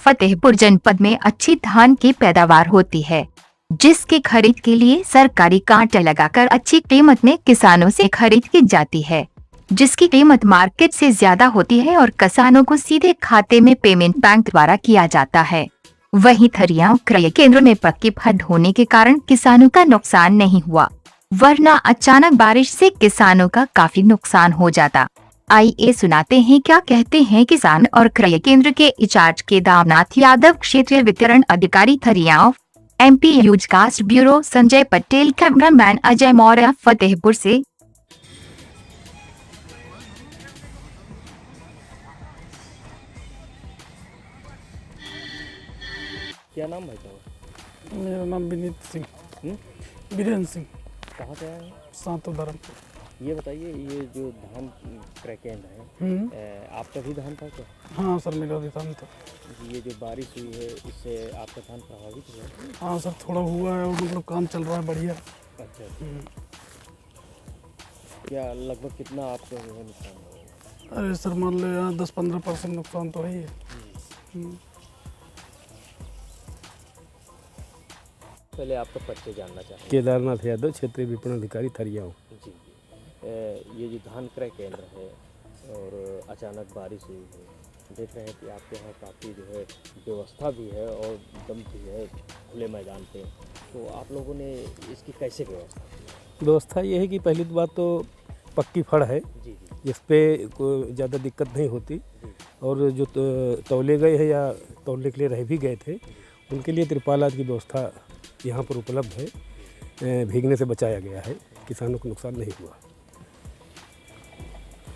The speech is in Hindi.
फतेहपुर जनपद में अच्छी धान की पैदावार होती है, जिसकी खरीद के लिए सरकारी कांटे लगाकर अच्छी कीमत में किसानों से खरीद की जाती है, जिसकी कीमत मार्केट से ज्यादा होती है और किसानों को सीधे खाते में पेमेंट बैंक द्वारा किया जाता है। वहीं थरिया क्रय केंद्र में पक्की फड होने के कारण किसानों का नुकसान नहीं हुआ, वरना अचानक बारिश से किसानों का काफी नुकसान हो जाता। आइए सुनाते हैं क्या कहते हैं किसान और क्रय केंद्र के इंचार्ज केदारनाथ यादव, क्षेत्रीय वितरण अधिकारी थरिया, MP यूजकास्ट ब्यूरो संजय पटेल, कैमरामैन अजय मौर्य, फतेहपुर से। क्या नाम भाई साहब? मेरा नाम विनीत सिंह, हम्म? वीरेंद्र सिंह, कहाँ से आए हैं? सातो धर्म। ये बताइए, ये जो धान क्रय केंद्र है, आपका भी धान था क्या? हाँ सर, मेरा भी धान था। ये जो बारिश हुई है, इससे आपका धान प्रभावित हुआ? हाँ सर, थोड़ा हुआ है और मतलब काम चल रहा है बढ़िया। अच्छा। क्या लगभग कितना आपको जो है नुकसान हुआ? अरे सर, मान लो यार 10-15% नुकसान तो है ही है। पहले आपका परिचय जानना चाहेंगे। केदारनाथ यादव, क्षेत्रीय विपणन अधिकारी थरिया हूँ। जी। ये जो धान क्रय केंद्र है और अचानक बारिश हुई है, देख रहे हैं कि आपके यहाँ काफ़ी जो है व्यवस्था भी है और दम भी है खुले मैदान पे, तो आप लोगों ने इसकी कैसे व्यवस्था की? व्यवस्था ये है कि पहली बात तो पक्की फड़ है, जी जी जिस पे कोई ज़्यादा दिक्कत नहीं होती, जी। और जो तौले गए हैं या तौलने के लिए रह भी गए थे, उनके लिए तिरपाल आदि की व्यवस्था यहाँ पर उपलब्ध है। भीगने से बचाया गया है, किसानों को नुकसान नहीं हुआ।